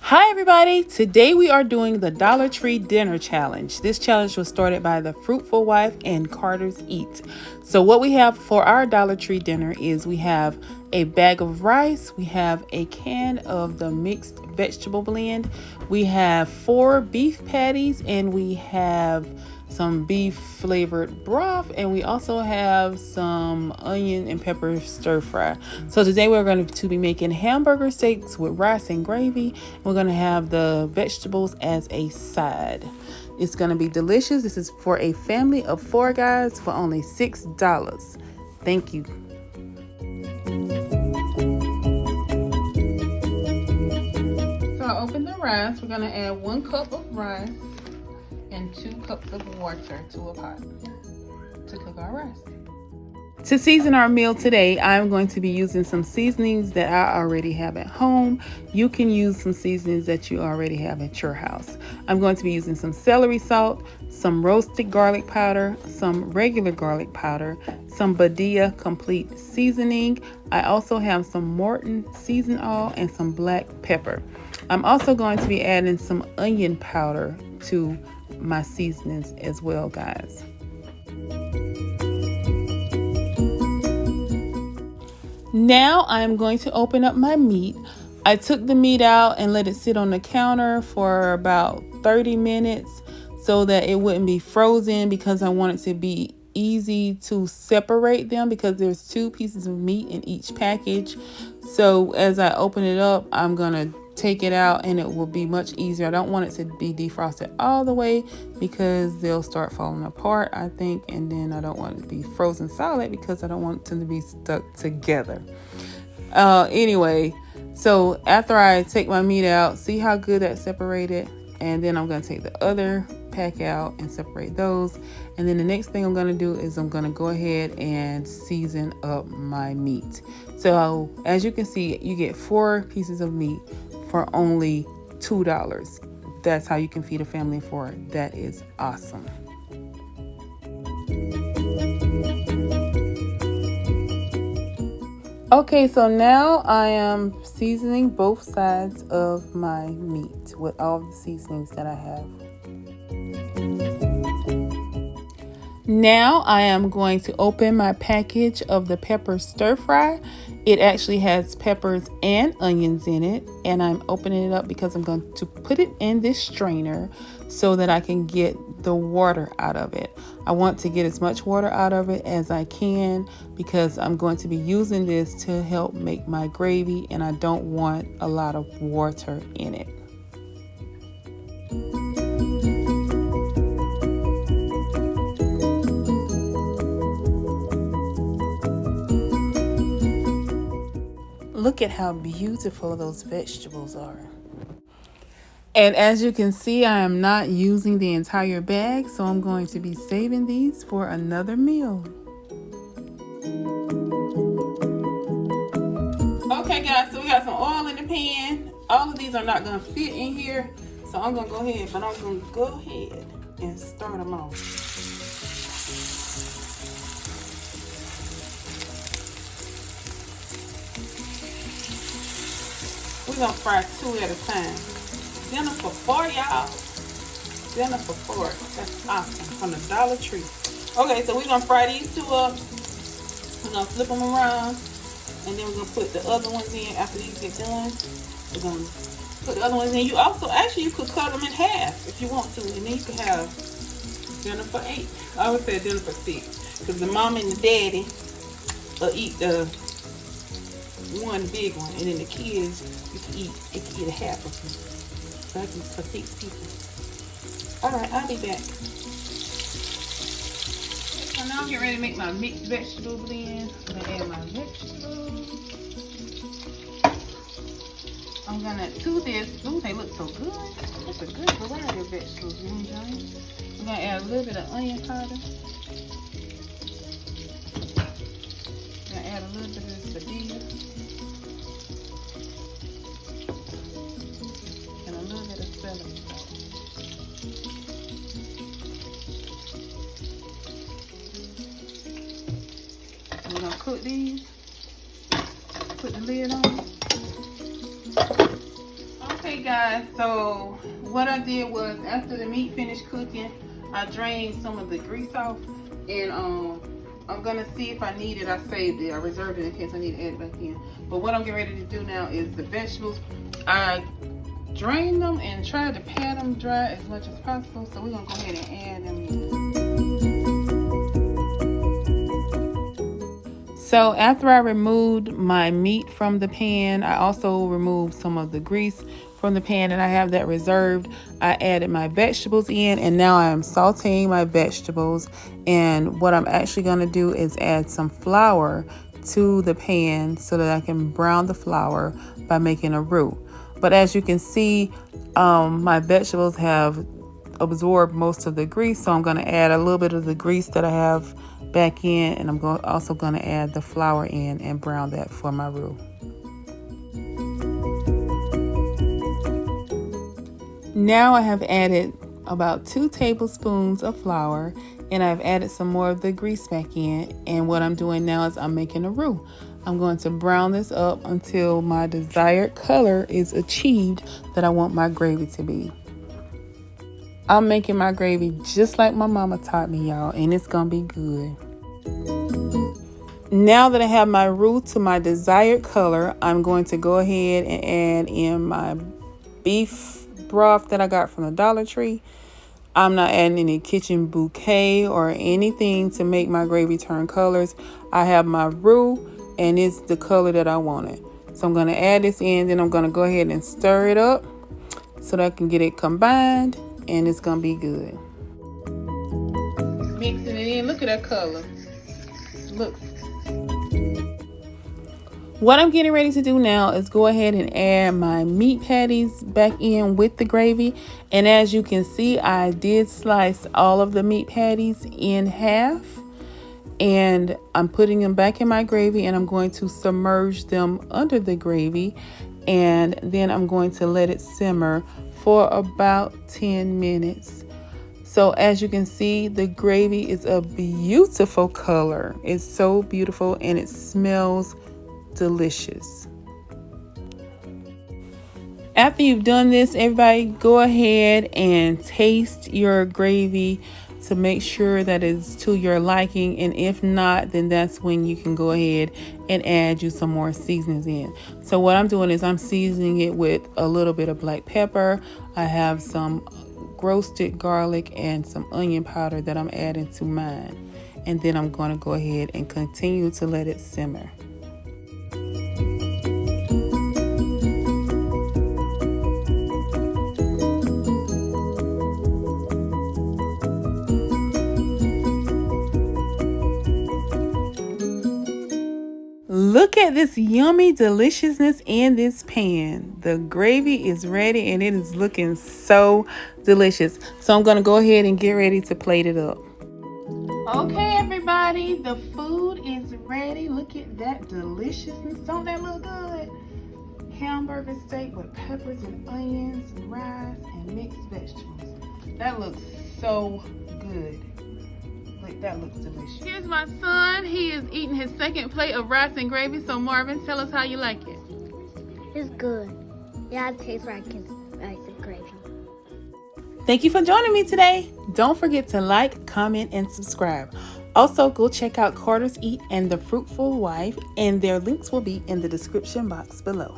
Hi everybody! Today we are doing the Dollar Tree Dinner Challenge. This challenge was started by the Fruitful Wife and Carter's Eats. So what we have for our Dollar Tree dinner is we have a bag of rice, we have a can of the mixed vegetable blend, we have 4 beef patties, and we have some beef flavored broth, and we also have some onion and pepper stir fry. So today we're going to be making hamburger steaks with rice and gravy. We're going to have the vegetables as a side. It's going to be delicious. This is for a family of 4 guys for only $6. Thank you. So I opened the rice. We're going to add 1 cup of rice and 2 cups of water to a pot to cook our rice. To season our meal today, I'm going to be using some seasonings that I already have at home. You can use some seasonings that you already have at your house. I'm going to be using some celery salt, some roasted garlic powder, some regular garlic powder, some Badia complete seasoning. I also have some Morton season oil and some black pepper. I'm also going to be adding some onion powder to my seasonings as well, guys. Now I'm going to open up my meat. I took the meat out and let it sit on the counter for about 30 minutes so that it wouldn't be frozen, because I want it to be easy to separate them because there's 2 pieces of meat in each package. So as I open it up, I'm gonna take it out and it will be much easier. I don't want it to be defrosted all the way because they'll start falling apart, I think, and then I don't want it to be frozen solid because I don't want them to be stuck together. Anyway, so after I take my meat out, see how good that's separated, and then I'm going to take the other pack out and separate those. And then the next thing I'm going to do is I'm going to go ahead and season up my meat. So as you can see, you get 4 pieces of meat for only $2. That's how you can feed a family of 4. That is awesome. Okay, so now I am seasoning both sides of my meat with all the seasonings that I have. Now I am going to open my package of the pepper stir fry. It actually has peppers and onions in it, and I'm opening it up because I'm going to put it in this strainer so that I can get the water out of it. I want to get as much water out of it as I can because I'm going to be using this to help make my gravy, and I don't want a lot of water in it. Look at how beautiful those vegetables are. And as you can see, I am not using the entire bag, so I'm going to be saving these for another meal. Okay guys, so we got some oil in the pan. All of these are not going to fit in here, so I'm going to go ahead, but I'm going to go ahead and start them off. We're going to fry 2 at a time. Dinner for 4, y'all. Dinner for 4. That's awesome. From the Dollar Tree. Okay, so we're going to fry these 2 up. We're going to flip them around. And then we're going to put the other ones in after these get done. We're going to put the other ones in. You also, actually, you could cut them in half if you want to. And then you could have dinner for 8. I always say dinner for 6. Because the mom and the daddy will eat the one big one, and then the kids, they can eat a half of them. So that's for 6 people. Alright, I'll be back. So now I'm getting ready to make my mixed vegetable blend. I'm gonna add my vegetables. I'm gonna do this. Ooh, they look so good. That's a good variety of vegetables, you know, Johnny? I'm gonna add a little bit of onion powder. I'm gonna add a little bit of this Badia. We're going to cook these. Put the lid on. Okay guys, so what I did was after the meat finished cooking, I drained some of the grease off, and I'm gonna see if I need it. I saved it, I reserved it in case I need to add it back in. But what I'm getting ready to do now is the vegetables. I drained them and tried to pat them dry as much as possible, so we're gonna go ahead and add them in. So after I removed my meat from the pan, I also removed some of the grease from the pan, and I have that reserved. I added my vegetables in, and now I am sauteing my vegetables. And what I'm actually going to do is add some flour to the pan so that I can brown the flour by making a roux. But as you can see, my vegetables have absorbed most of the grease, so I'm going to add a little bit of the grease that I have back in, and I'm also going to add the flour in and brown that for my roux. Now I have added about 2 tablespoons of flour, and I've added some more of the grease back in. And what I'm doing now is I'm making a roux. I'm going to brown this up until my desired color is achieved that I want my gravy to be. I'm making my gravy just like my mama taught me, y'all, and it's gonna be good. Now that I have my roux to my desired color, I'm going to go ahead and add in my beef broth that I got from the Dollar Tree. I'm not adding any kitchen bouquet or anything to make my gravy turn colors. I have my roux, and it's the color that I wanted. So I'm going to add this in, then I'm going to go ahead and stir it up so that I can get it combined, and it's going to be good. Mixing it in. Look at that color. Look. What I'm getting ready to do now is go ahead and add my meat patties back in with the gravy. And as you can see, I did slice all of the meat patties in half. And I'm putting them back in my gravy, and I'm going to submerge them under the gravy. And then I'm going to let it simmer for about 10 minutes. So as you can see, the gravy is a beautiful color. It's so beautiful, and it smells delicious. After you've done this, everybody go ahead and taste your gravy to make sure that it's to your liking, and if not, then that's when you can go ahead and add you some more seasonings in. So what I'm doing is I'm seasoning it with a little bit of black pepper. I have some roasted garlic and some onion powder that I'm adding to mine, and then I'm going to go ahead and continue to let it simmer. Look at this yummy deliciousness in this pan. The gravy is ready, and it is looking so delicious. So I'm going to go ahead and get ready to plate it up. Okay, everybody, the food is ready. Look at that deliciousness. Don't that look good? Hamburger steak with peppers and onions, rice, and mixed vegetables. That looks so good. That looks delicious. Here's my son. He is eating his second plate of rice and gravy. So Marvin, tell us how you like it. It's good. Yeah, it tastes like the gravy. Thank you for joining me today. Don't forget to like, comment, and subscribe. Also, go check out Carter's Eat and the Fruitful Wife, and their links will be in the description box below.